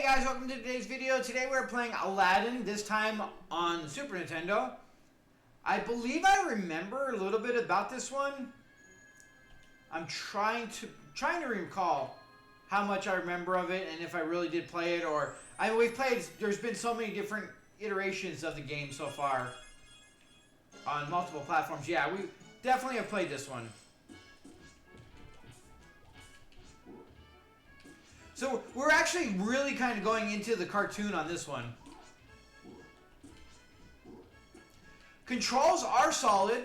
guys, welcome to today's video. Today we're playing Aladin, this time on Super Nintendo. I believe I remember a little bit about this one. I'm trying to recall how much I remember of it and if I really did play it, or there's been so many different iterations of the game so far on multiple platforms. Yeah, we definitely have played this one. So we're actually really kind of going into the cartoon on this one. Controls are solid.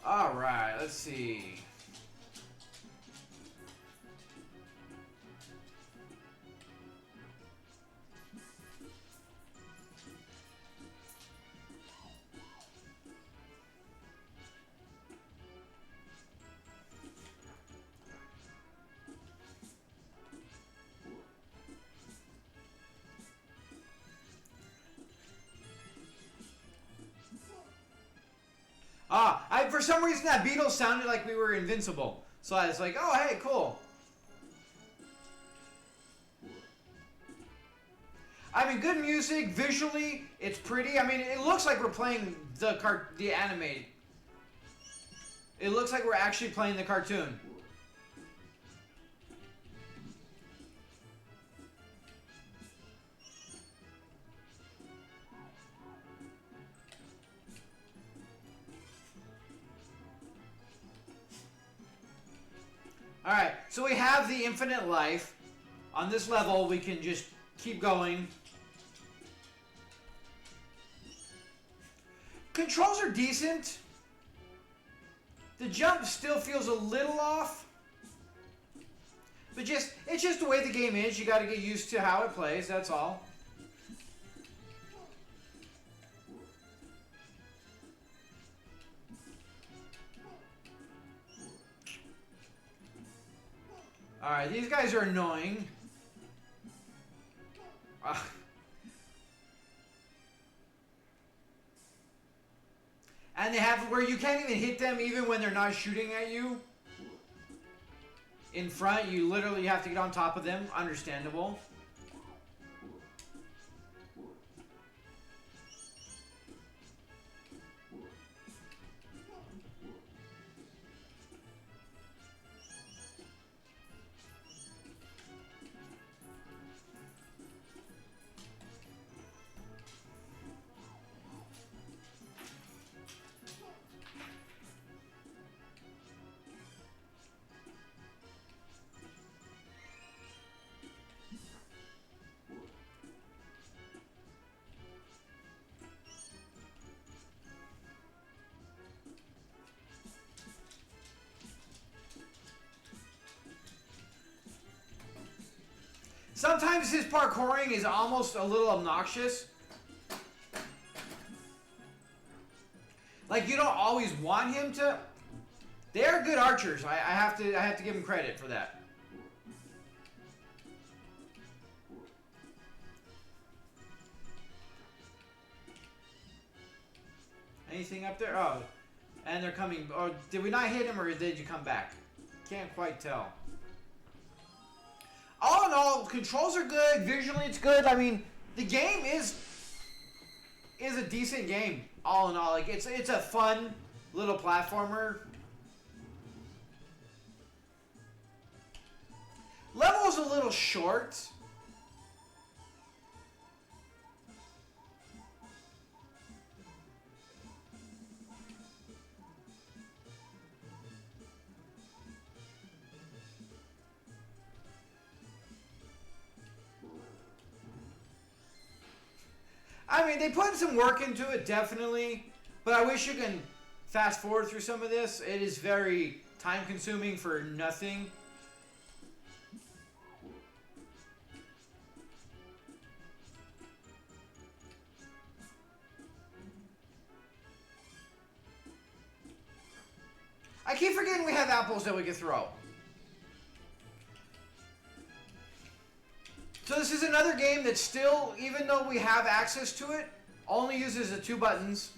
All right, let's see. For some reason that Beatles sounded like we were invincible. So I was like, oh, hey, cool. I mean, good music, visually, it's pretty. I mean, it looks like we're playing the animated. It looks like we're actually playing the cartoon. Alright, so we have the infinite life. On this level, we can just keep going. Controls are decent. The jump still feels a little off. But it's just the way the game is. You gotta get used to how it plays, that's all. Alright, these guys are annoying. And they have where you can't even hit them even when they're not shooting at you. In front, you literally have to get on top of them. Understandable. Sometimes his parkouring is almost a little obnoxious. Like, you don't always want him to. They are good archers. I have to give him credit for that. Anything up there? Oh, and they're coming. Oh, did we not hit him, or did you come back? Can't quite tell. All in all, controls are good. Visually, it's good. I mean, the game is a decent game. All in all, like it's a fun little platformer. Level is a little short. I mean, they put some work into it, definitely. But I wish you can fast forward through some of this. It is very time consuming for nothing. I keep forgetting we have apples that we can throw. So this is another game that still, even though we have access to it, only uses the 2 buttons.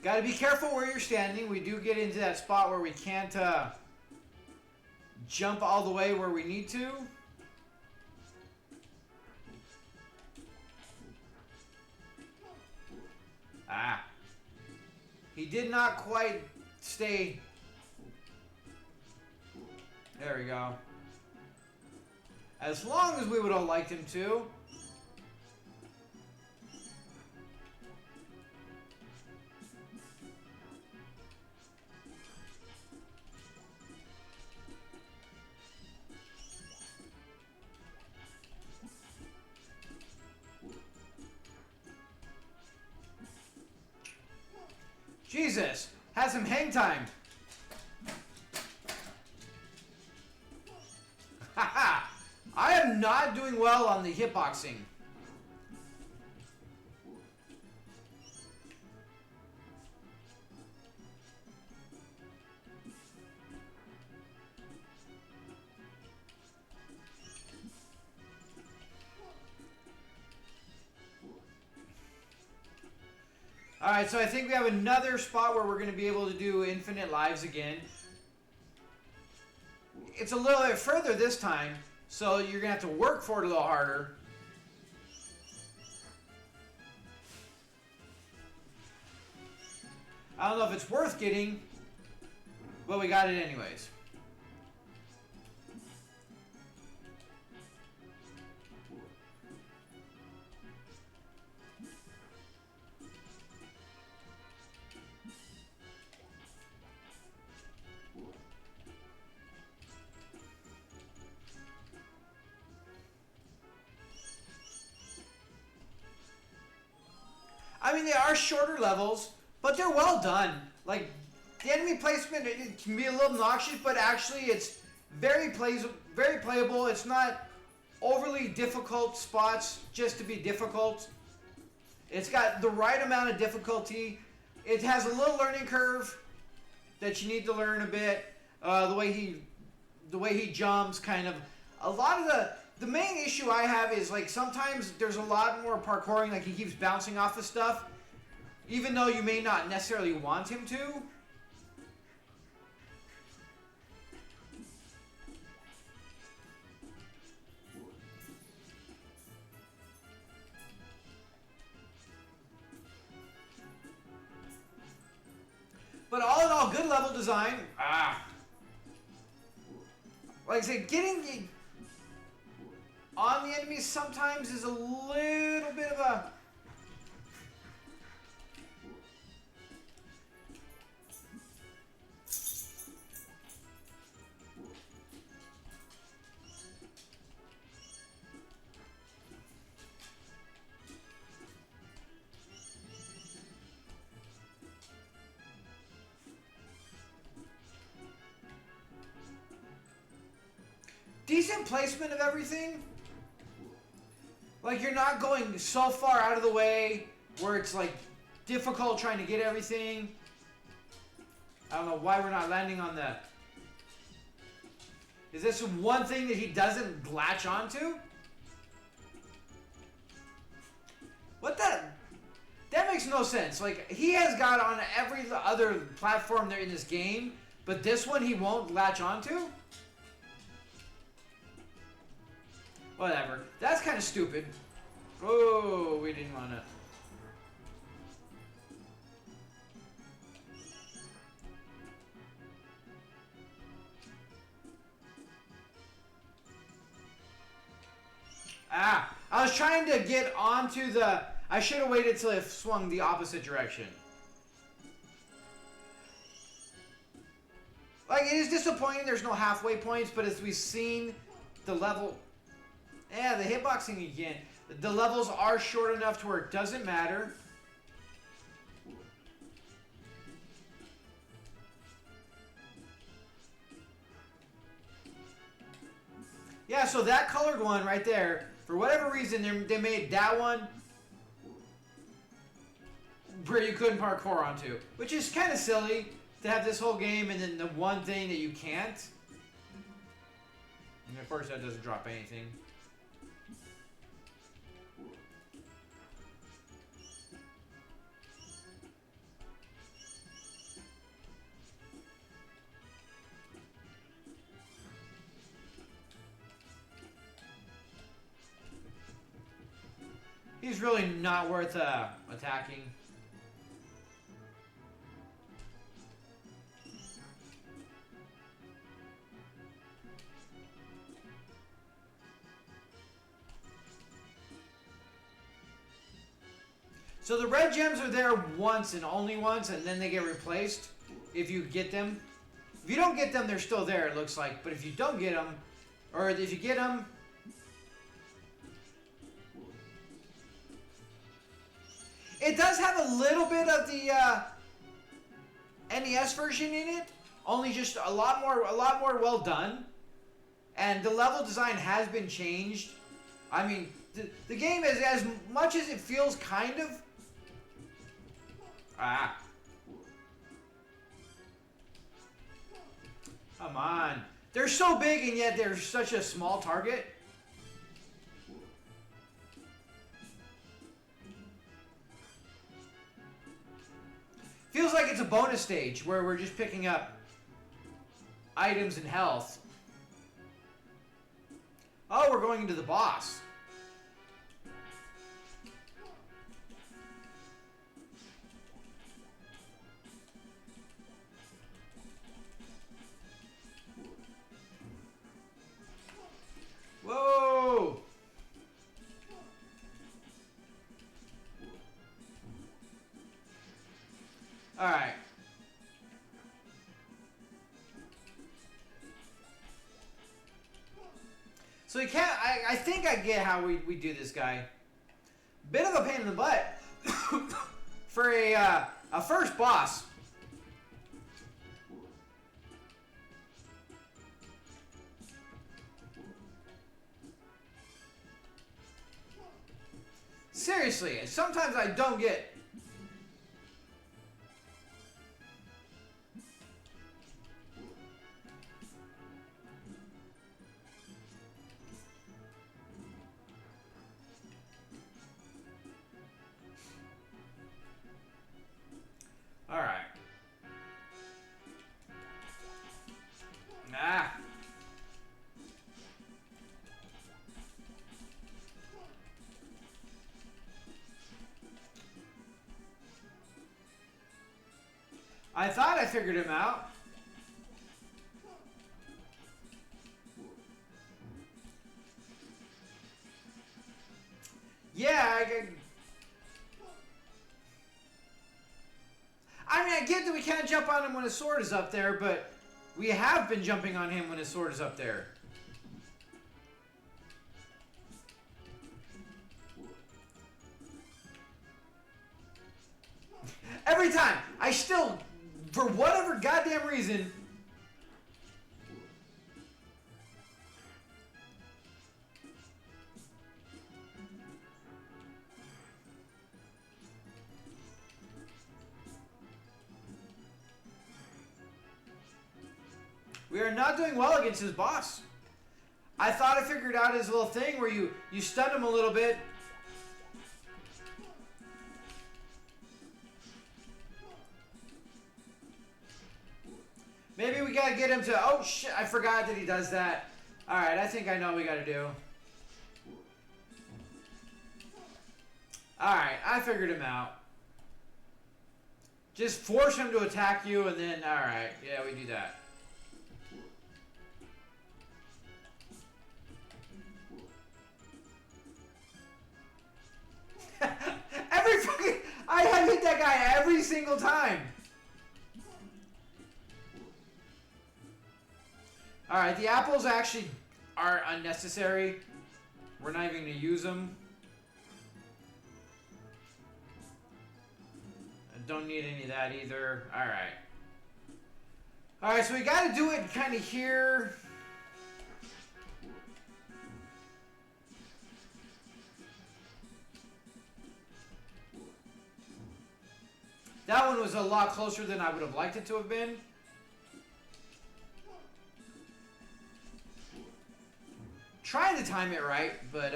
Got to be careful where you're standing. We do get into that spot where we can't jump all the way where we need to. Ah. He did not quite stay. There we go. As long as we would have liked him to. Jesus, has some hang time. Haha, I am not doing well on the hitboxing. Alright, so I think we have another spot where we're going to be able to do infinite lives again. It's a little bit further this time, so you're going to have to work for it a little harder. I don't know if it's worth getting, but we got it anyways. I mean, they are shorter levels, but they're well done. Like, the enemy placement, it can be a little obnoxious, but actually it's very playable. It's not overly difficult spots just to be difficult. It's got the right amount of difficulty. It has a little learning curve that you need to learn a bit. The way he jumps, kind of. A lot of the main issue I have is, like, sometimes there's a lot more parkouring, like he keeps bouncing off of stuff, even though you may not necessarily want him to. But all in all, good level design. Like I said, getting on the enemies sometimes is a little bit of a... decent placement of everything. Like, you're not going so far out of the way where it's, like, difficult trying to get everything. I don't know why we're not landing on that. Is this one thing that he doesn't latch onto? What the... That makes no sense. Like, he has got on every other platform there in this game, but this one he won't latch onto? Whatever. That's kind of stupid. Oh, we didn't want to. Ah, I was trying to get onto the... I should have waited till it swung the opposite direction. Like, it is disappointing there's no halfway points, but as we've seen, the level... Yeah, the hitboxing again. The levels are short enough to where it doesn't matter. Yeah, so that colored one right there, for whatever reason, they made that one where you couldn't parkour onto. Which is kind of silly to have this whole game and then the one thing that you can't. And of course that doesn't drop anything. He's really not worth attacking. So the red gems are there once and only once, and then they get replaced if you get them. If you don't get them, they're still there, it looks like. But if you don't get them, or if you get them... It does have a little bit of the NES version in it, only just a lot more well done, and the level design has been changed. I mean, the game is, as much as it feels kind of come on, they're so big and yet they're such a small target. Feels like it's a bonus stage where we're just picking up items and health. Oh, we're going into the boss. Whoa! All right. So you can't. I think I get how we do this guy. Bit of a pain in the butt for a first boss. Seriously, sometimes I don't get. All right. I thought I figured him out. Yeah, I mean, I get that we can't jump on him when his sword is up there, but we have been jumping on him when his sword is up there. Every time, I still, for whatever goddamn reason, we are not doing well against his boss. I thought I figured out his little thing where you stun him a little bit. Maybe we gotta get him to... Oh, shit, I forgot that he does that. Alright, I think I know what we gotta do. Alright, I figured him out. Just force him to attack you and then... Alright, yeah, we do that. Every fucking... I have hit that guy every single time. Alright, the apples actually are unnecessary. We're not even going to use them. I don't need any of that either. Alright. Alright, so we got to do it kind of here. That one was a lot closer than I would have liked it to have been. Trying to time it right, but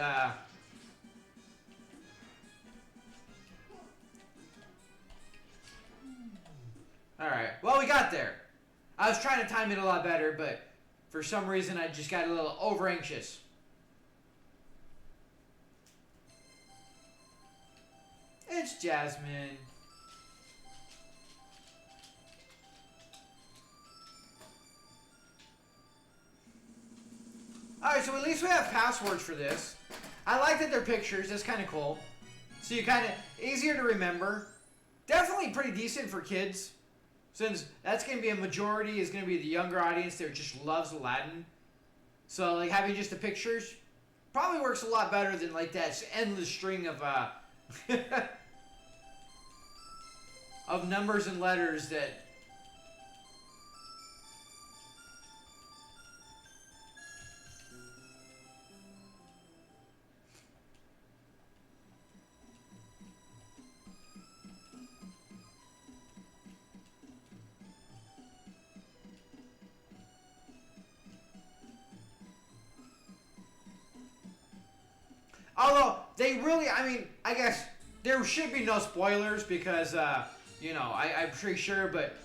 alright, well, we got there. I was trying to time it a lot better, but for some reason I just got a little over anxious. It's Jasmine. Alright, so at least we have passwords for this. I like that they're pictures. That's kind of cool. So you kind of, easier to remember. Definitely pretty decent for kids. Since that's going to be a majority, is going to be the younger audience that just loves Aladdin. So like having just the pictures probably works a lot better than like that endless string of of numbers and letters that... Although, they really, I mean, I guess there should be no spoilers because, you know, I'm pretty sure, but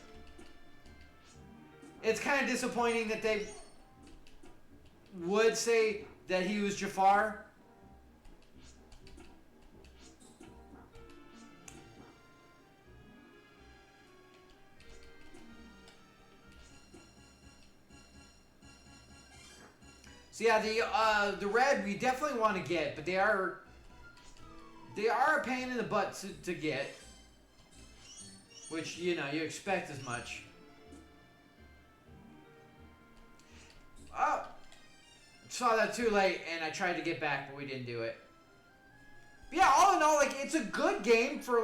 it's kind of disappointing that they would say that he was Jafar. So yeah, the red we definitely want to get, but they are a pain in the butt to get, which you know you expect as much. Oh, saw that too late, and I tried to get back, but we didn't do it. But yeah, all in all, like it's a good game for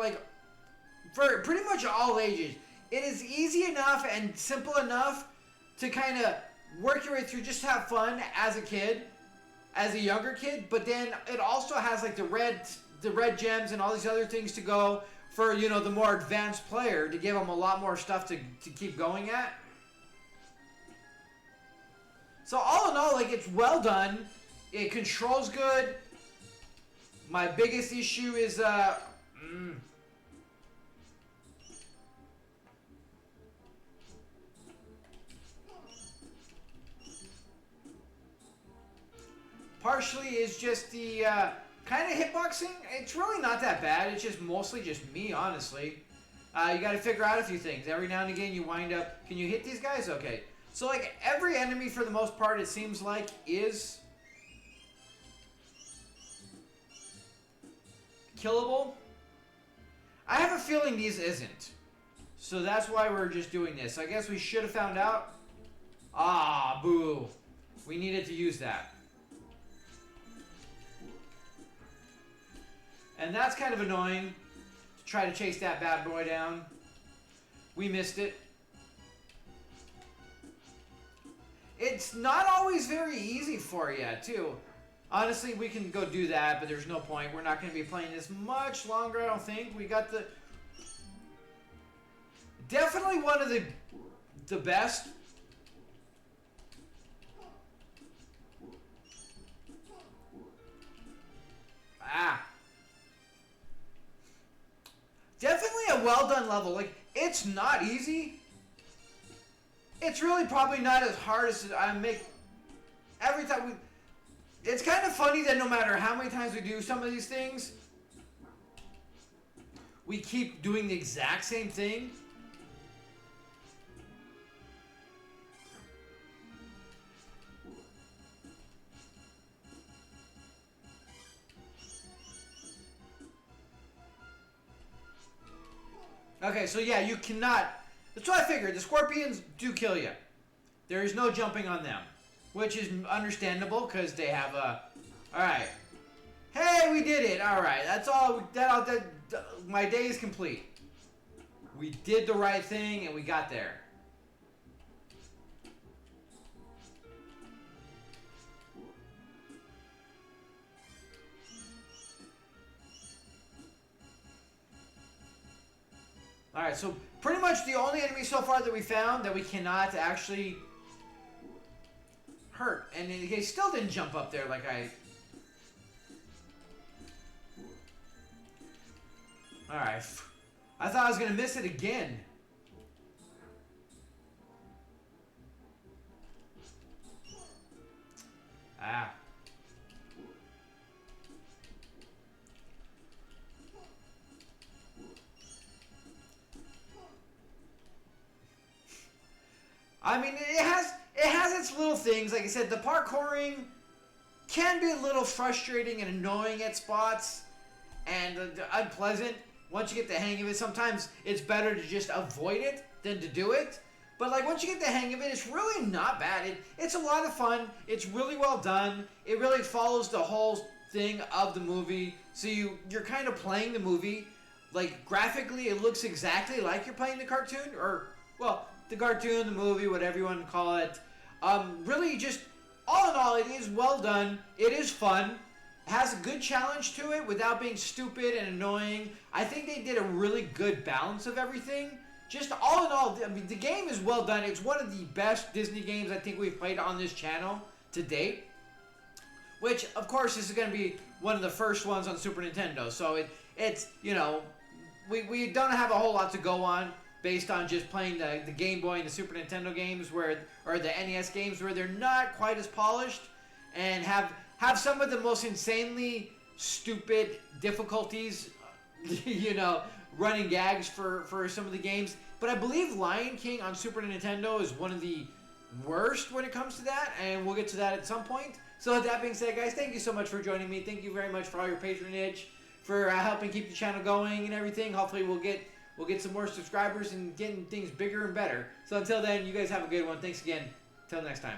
pretty much all ages. It is easy enough and simple enough to kind of work your way through, just have fun as a kid, as a younger kid, but then it also has like the red gems and all these other things to go for, you know, the more advanced player to give them a lot more stuff to keep going at. So all in all, like it's well done. It controls good. My biggest issue is partially is just the kind of hitboxing. It's really not that bad. It's just mostly just me, honestly. You got to figure out a few things. Every now and again, you wind up... Can you hit these guys? Okay. So, like, every enemy, for the most part, it seems like, is killable. I have a feeling these isn't. So that's why we're just doing this. I guess we should have found out. Ah, boo. We needed to use that. And that's kind of annoying, to try to chase that bad boy down. We missed it. It's not always very easy for you, too. Honestly, we can go do that, but there's no point. We're not going to be playing this much longer, I don't think. We got the... Definitely one of the best. Ah. Definitely a well-done level. Like, it's not easy. It's really probably not as hard as I make every time we... It's kind of funny that no matter how many times we do some of these things, we keep doing the exact same thing. Okay, so yeah, you cannot... That's what I figured. The scorpions do kill you. There is no jumping on them. which is understandable because they have a. All right. Hey, we did it. All right, that's all. My day is complete. We did the right thing and we got there. Alright, so pretty much the only enemy so far that we found that we cannot actually hurt. And he still didn't jump up there like I... Alright. I thought I was going to miss it again. Ah. I mean, it has its little things. Like I said, the parkouring can be a little frustrating and annoying at spots and unpleasant. Once you get the hang of it, sometimes it's better to just avoid it than to do it. But like once you get the hang of it, it's really not bad. It's a lot of fun. It's really well done. It really follows the whole thing of the movie. So you're kind of playing the movie. Like graphically, it looks exactly like you're playing the cartoon, or well, the cartoon, the movie, whatever you want to call it. Really just, all in all, it is well done. It is fun. It has a good challenge to it without being stupid and annoying. I think they did a really good balance of everything. Just all in all, I mean, the game is well done. It's one of the best Disney games I think we've played on this channel to date. Which, of course, this is going to be one of the first ones on Super Nintendo. So it's, you know, we don't have a whole lot to go on, based on just playing the Game Boy and the Super Nintendo games or the NES games where they're not quite as polished and have some of the most insanely stupid difficulties, you know, running gags for some of the games. But I believe Lion King on Super Nintendo is one of the worst when it comes to that, and we'll get to that at some point. So with that being said, guys, thank you so much for joining me. Thank you very much for all your patronage, for helping keep the channel going and everything. Hopefully we'll get some more subscribers and getting things bigger and better. So until then, you guys have a good one. Thanks again. Till next time.